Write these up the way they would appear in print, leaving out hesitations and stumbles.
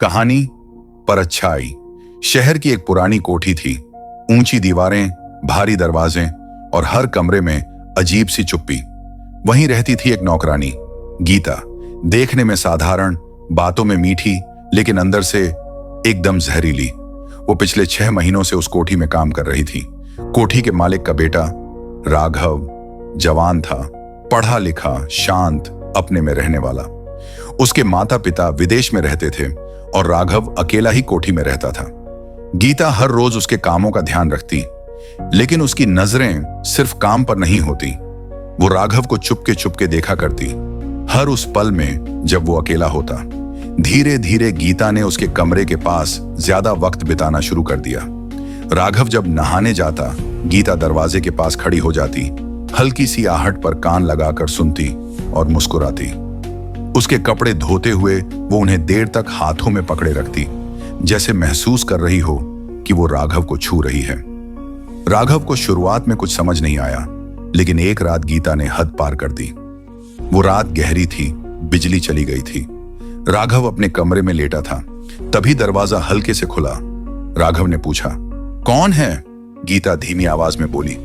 कहानी परछाई। शहर की एक पुरानी कोठी थी। ऊंची दीवारें, भारी दरवाजे और हर कमरे में अजीब सी चुप्पी। वहीं रहती थी एक नौकरानी, गीता। देखने में साधारण, बातों में मीठी, लेकिन अंदर से एकदम जहरीली। वो पिछले 6 महीनों से उस कोठी में काम कर रही थी। कोठी के मालिक का बेटा राघव जवान था, पढ़ा लिखा, शांत, अपने में रहने वाला। उसके माता पिता विदेश में रहते थे और राघव अकेला ही कोठी में रहता था। गीता हर रोज उसके कामों का ध्यान रखती, लेकिन उसकी नजरें सिर्फ काम पर नहीं होती। वो राघव को चुपके देखा करती, हर उस पल में जब वो अकेला होता। धीरे धीरे गीता ने उसके कमरे के पास ज्यादा वक्त बिताना शुरू कर दिया। राघव जब नहाने जाता, गीता दरवाजे के पास खड़ी हो जाती, हल्की सी आहट पर कान लगाकर सुनती और मुस्कुराती। उसके कपड़े धोते हुए वो उन्हें देर तक हाथों में पकड़े रखती, जैसे महसूस कर रही हो कि वो राघव को छू रही है। राघव को शुरुआत में कुछ समझ नहीं आया, लेकिन एक रात गीता ने हद पार कर दी। वो रात गहरी थी, बिजली चली गई थी। राघव अपने कमरे में लेटा था, तभी दरवाजा हल्के से खुला। राघव ने पूछा, कौन है? गीता धीमी आवाज में बोली,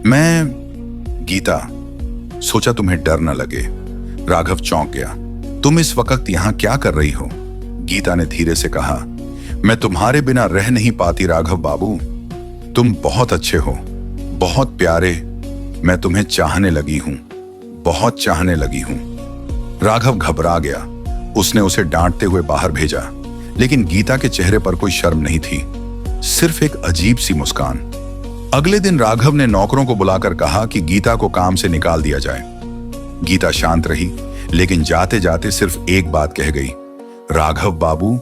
मैं। गीता, सोचा तुम्हें डर न लगे। राघव चौंक गया। तुम इस वक्त यहां क्या कर रही हो? गीता ने धीरे से कहा, मैं तुम्हारे बिना रह नहीं पाती राघव बाबू। तुम बहुत अच्छे हो, बहुत प्यारे। मैं तुम्हें चाहने लगी हूं, बहुत चाहने लगी हूं। राघव घबरा गया। उसने उसे डांटते हुए बाहर भेजा, लेकिन गीता के चेहरे पर कोई शर्म नहीं थी, सिर्फ एक अजीब सी मुस्कान। अगले दिन राघव ने नौकरों को बुलाकर कहा कि गीता को काम से निकाल दिया जाए। गीता शांत रही, लेकिन जाते जाते सिर्फ एक बात कह गई, राघव बाबू,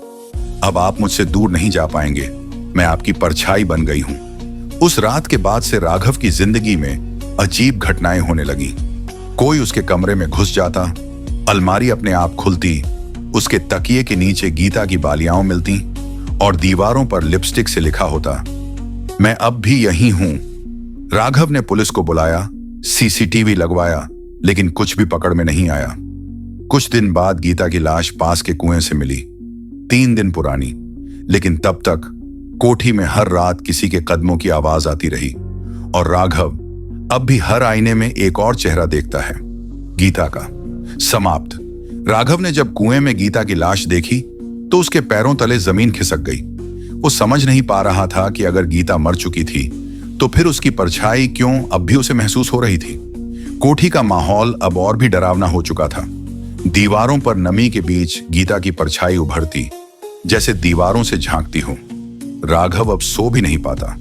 अब आप मुझसे दूर नहीं जा पाएंगे। मैं आपकी परछाई बन गई हूं। उस रात के बाद से राघव की जिंदगी में अजीब घटनाएं होने लगी। कोई उसके कमरे में घुस जाता, अलमारी अपने आप खुलती, उसके तकिए के नीचे गीता की बालियां मिलती और दीवारों पर लिपस्टिक से लिखा होता, मैं अब भी यही हूं। राघव ने पुलिस को बुलाया, सीसीटीवी लगवाया, लेकिन कुछ भी पकड़ में नहीं आया। कुछ दिन बाद गीता की लाश पास के कुएं से मिली, 3 दिन पुरानी, लेकिन तब तक कोठी में हर रात किसी के कदमों की आवाज आती रही और राघव अब भी हर आईने में एक और चेहरा देखता है, गीता का। समाप्त। राघव ने जब कुएं में गीता की लाश देखी तो उसके पैरों तले जमीन खिसक गई। वो समझ नहीं पा रहा था कि अगर गीता मर चुकी थी तो फिर उसकी परछाई क्यों अब भी उसे महसूस हो रही थी। कोठी का माहौल अब और भी डरावना हो चुका था। दीवारों पर नमी के बीच गीता की परछाई उभरती, जैसे दीवारों से झांकती हो। राघव अब सो भी नहीं पाता।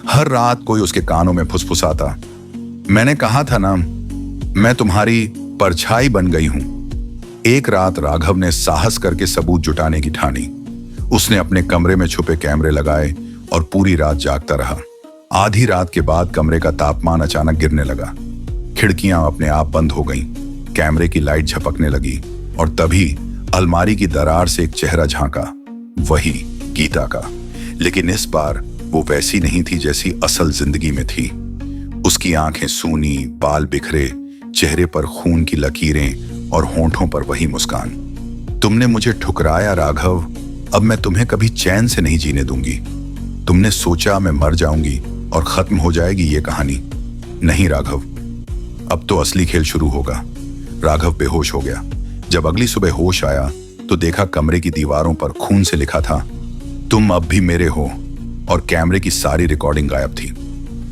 हर रात कोई उसके कानों में फुसफुसाता, मैंने कहा था ना, मैं तुम्हारी परछाई बन गई हूं। एक रात राघव ने साहस करके सबूत जुटाने की ठानी। उसने अपने कमरे में छुपे कैमरे लगाए और पूरी रात जागता रहा। आधी रात के बाद कमरे का तापमान अचानक गिरने लगा। खिड़कियां अपने आप बंद हो गईं, कैमरे की लाइट झपकने लगी और तभी अलमारी की दरार से एक चेहरा झांका, वही गीता का। लेकिन इस बार वो वैसी नहीं थी जैसी असल जिंदगी में थी। उसकी आंखें सूनी, बाल बिखरे, चेहरे पर खून की लकीरें और होंठों पर वही मुस्कान। तुमने मुझे ठुकराया राघव, अब मैं तुम्हें कभी चैन से नहीं जीने दूंगी। तुमने सोचा मैं मर जाऊंगी और खत्म हो जाएगी ये कहानी। नहीं राघव, अब तो असली खेल शुरू होगा। राघव बेहोश हो गया। जब अगली सुबह होश आया तो देखा कमरे की दीवारों पर खून से लिखा था, तुम अब भी मेरे हो, और कैमरे की सारी रिकॉर्डिंग गायब थी।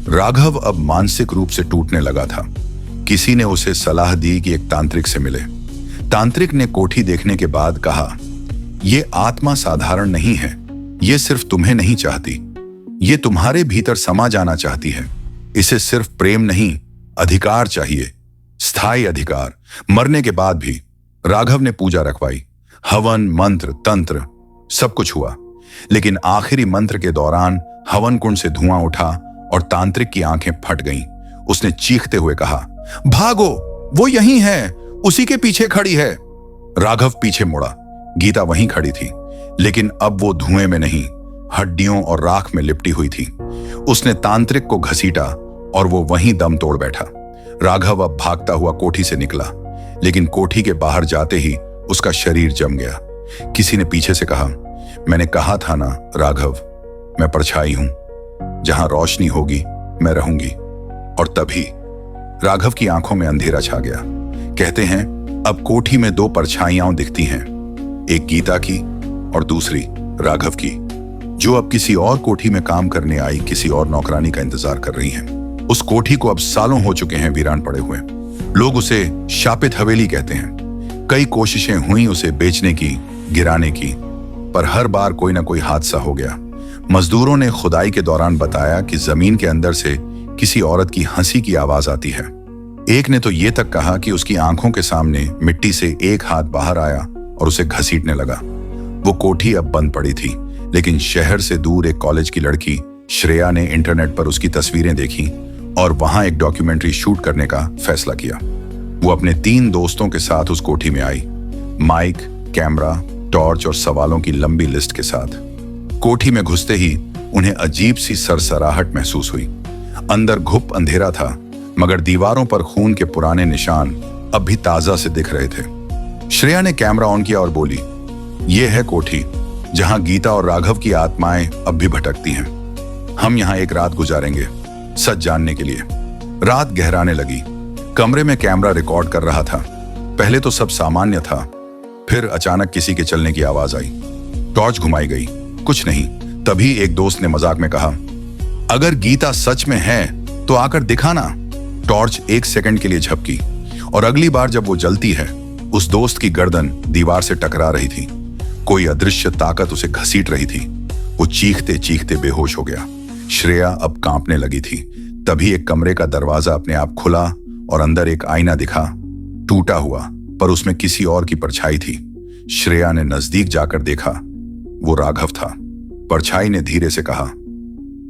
राघव अब मानसिक रूप से टूटने लगा था। किसी ने उसे सलाह दी कि एक तांत्रिक से मिले। तांत्रिक ने कोठी देखने के बाद कहा, ये आत्मा साधारण नहीं है, ये सिर्फ तुम्हें नहीं चाहती, ये तुम्हारे भीतर समा जाना चाहती है। इसे सिर्फ प्रेम नहीं, अधिकार चाहिए, स्थायी अधिकार, मरने के बाद भी। राघव ने पूजा रखवाई, हवन, मंत्र, तंत्र, सब कुछ हुआ, लेकिन आखिरी मंत्र के दौरान हवन कुंड से धुआं उठा और तांत्रिक की आंखें फट गईं। उसने चीखते हुए कहा, भागो, वो यहीं है, उसी के पीछे खड़ी है। राघव पीछे मुड़ा। गीता वहीं खड़ी थी, लेकिन अब वो धुएं में नहीं, हड्डियों और राख में लिपटी हुई थी। उसने तांत्रिक को घसीटा और वो वहीं दम तोड़ बैठा। राघव अब भागता हुआ कोठी से निकला, लेकिन कोठी के बाहर जाते ही उसका शरीर जम गया। किसी ने पीछे से कहा, मैंने कहा था ना राघव, मैं परछाई हूं, जहां रोशनी होगी मैं रहूंगी। और तभी राघव की आंखों में अंधेरा छा गया। कहते हैं अब कोठी में दो परछाइयां दिखती हैं, एक गीता की और दूसरी राघव की, जो अब किसी और कोठी में काम करने आई किसी और नौकरानी का इंतजार कर रही हैं। उस कोठी को अब सालों हो चुके हैं वीरान पड़े हुए। लोग उसे शापित हवेली कहते हैं। कई कोशिशें हुई उसे बेचने की, गिराने की, पर हर बार कोई ना कोई हादसा हो गया। मजदूरों ने खुदाई के दौरान बताया कि जमीन के अंदर से किसी औरत की हंसी की आवाज आती है। एक ने तो ये तक कहा कि उसकी आंखों के सामने मिट्टी से एक हाथ बाहर आया और उसे घसीटने लगा। वो कोठी अब बंद पड़ी थी, लेकिन शहर से दूर एक कॉलेज की लड़की श्रेया ने इंटरनेट पर उसकी तस्वीरें देखी और वहां एक डॉक्यूमेंट्री शूट करने का फैसला किया। वो अपने 3 दोस्तों के साथ उस कोठी में आई, माइक, कैमरा, टॉर्च और सवालों की लंबी लिस्ट के साथ। कोठी में घुसते ही उन्हें अजीब सी सरसराहट महसूस हुई। अंदर घुप अंधेरा था, मगर दीवारों पर खून के पुराने निशान अब भी ताजा से दिख रहे थे। श्रेया ने कैमरा ऑन किया और बोली, यह है कोठी जहां गीता और राघव की आत्माएं अब भी भटकती हैं। हम यहां एक रात गुजारेंगे, सच जानने के लिए। रात गहराने लगी। कमरे में कैमरा रिकॉर्ड कर रहा था। पहले तो सब सामान्य था, फिर अचानक किसी के चलने की आवाज आई। टॉर्च घुमाई गई, कुछ नहीं। तभी एक दोस्त ने मजाक में कहा, अगर गीता सच में है तो आकर दिखाना। टॉर्च 1 सेकंड के लिए झपकी और अगली बार जब वो जलती है, उस दोस्त की गर्दन दीवार से टकरा रही थी। कोई अदृश्य ताकत उसे घसीट रही थी। वो चीखते चीखते बेहोश हो गया। श्रेया अब कांपने लगी थी। तभी एक कमरे का दरवाजा अपने आप खुला और अंदर एक आईना दिखा, टूटा हुआ, पर उसमें किसी और की परछाई थी। श्रेया ने नजदीक जाकर देखा, वो राघव था। परछाई ने धीरे से कहा,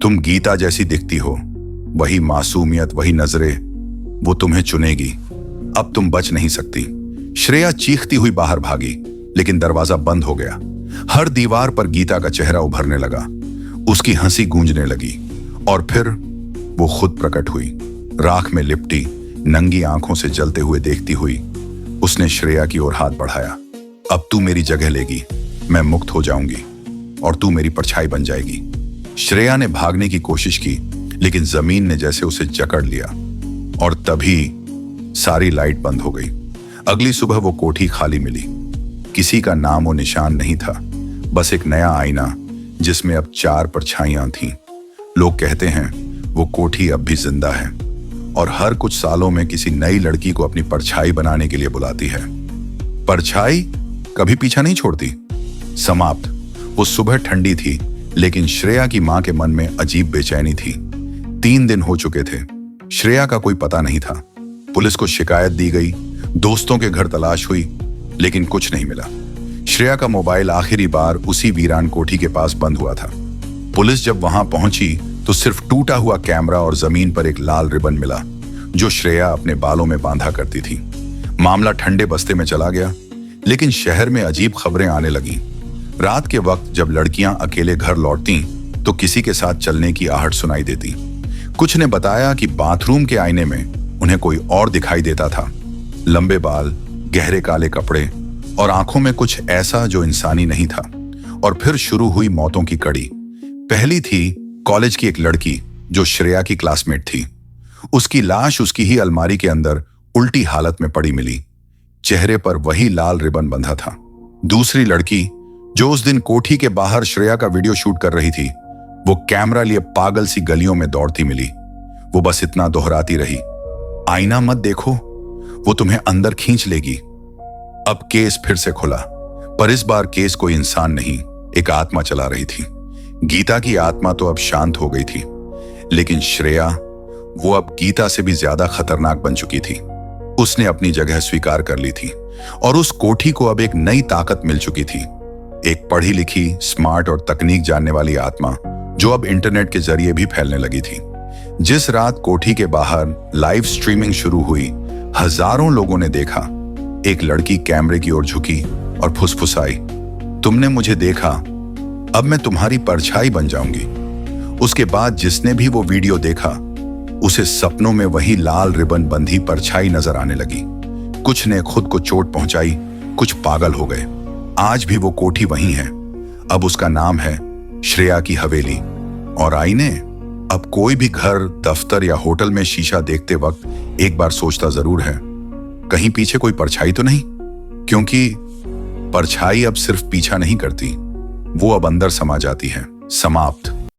तुम गीता जैसी दिखती हो, वही मासूमियत, वही नजरें, वो तुम्हें चुनेगी। अब तुम बच नहीं सकती। श्रेया चीखती हुई बाहर भागी, लेकिन दरवाजा बंद हो गया। हर दीवार पर गीता का चेहरा उभरने लगा। उसकी हंसी गूंजने लगी और फिर वो खुद प्रकट हुई, राख में लिपटी, नंगी आंखों से जलते हुए देखती हुई। उसने श्रेया की ओर हाथ बढ़ाया। अब तू मेरी जगह लेगी, मैं मुक्त हो जाऊंगी और तू मेरी परछाई बन जाएगी। श्रेया ने भागने की कोशिश की, लेकिन जमीन ने जैसे उसे जकड़ लिया और तभी सारी लाइट बंद हो गई। अगली सुबह वो कोठी खाली मिली। किसी का नाम और निशान नहीं था, बस एक नया आईना जिसमें अब 4 परछाइयां थीं। लोग कहते हैं वो कोठी अब भी जिंदा है और हर कुछ सालों में किसी नई लड़की को अपनी परछाई बनाने के लिए बुलाती है। परछाई कभी पीछा नहीं छोड़ती। समाप्त। वो सुबह ठंडी थी, लेकिन श्रेया की मां के मन में अजीब बेचैनी थी। 3 दिन हो चुके थे। श्रेया का कोई पता नहीं था। पुलिस को शिकायत दी गई, दोस्तों के घर तलाश हुई, लेकिन कुछ नहीं मिला। श्रेया का मोबाइल आखिरी बार उसी वीरान कोठी के पास बंद हुआ था। पुलिस जब वहां पहुंची तो सिर्फ टूटा हुआ कैमरा और जमीन पर एक लाल रिबन मिला, जो श्रेया अपने बालों में बांधा करती थी। मामला ठंडे बस्ते में चला गया, लेकिन शहर में अजीब खबरें आने लगी। रात के वक्त जब लड़कियां अकेले घर लौटती तो किसी के साथ चलने की आहट सुनाई देती। कुछ ने बताया कि बाथरूम के आईने में उन्हें कोई और दिखाई देता था। लंबे बाल, गहरे काले कपड़े और आंखों में कुछ ऐसा जो इंसानी नहीं था। और फिर शुरू हुई मौतों की कड़ी। पहली थी कॉलेज की एक लड़की जो श्रेया की क्लासमेट थी। उसकी लाश उसकी ही अलमारी के अंदर उल्टी हालत में पड़ी मिली। चेहरे पर वही लाल रिबन बंधा था। दूसरी लड़की जो उस दिन कोठी के बाहर श्रेया का वीडियो शूट कर रही थी, वो कैमरा लिए पागल सी गलियों में दौड़ती मिली। वो बस इतना दोहराती रही, आईना मत देखो, वो तुम्हें अंदर खींच लेगी। अब केस फिर से खुला, पर इस बार केस कोई इंसान नहीं, एक आत्मा चला रही थी। गीता की आत्मा तो अब शांत हो गई थी, लेकिन श्रेया, वो अब गीता से भी ज्यादा खतरनाक बन चुकी थी। उसने अपनी जगह स्वीकार कर ली थी और उस कोठी को अब एक नई ताकत मिल चुकी थी। एक पढ़ी लिखी, स्मार्ट और तकनीक जानने वाली आत्मा जो अब इंटरनेट के जरिए भी फैलने लगी थी। जिस रात कोठी के बाहर लाइव स्ट्रीमिंग शुरू हुई, हजारों लोगों ने देखा। एक लड़की कैमरे की ओर झुकी और फुसफुसाई, तुमने मुझे देखा, अब मैं तुम्हारी परछाई बन जाऊंगी। उसके बाद जिसने भी वो वीडियो देखा, उसे सपनों में वही लाल रिबन बंधी परछाई नजर आने लगी। कुछ ने खुद को चोट पहुंचाई, कुछ पागल हो गए। आज भी वो कोठी वही है। अब उसका नाम है श्रेया की हवेली। और आईने, अब कोई भी घर, दफ्तर या होटल में शीशा देखते वक्त एक बार सोचता जरूर है, कहीं पीछे कोई परछाई तो नहीं। क्योंकि परछाई अब सिर्फ पीछा नहीं करती, वो अब अंदर समा जाती है। समाप्त।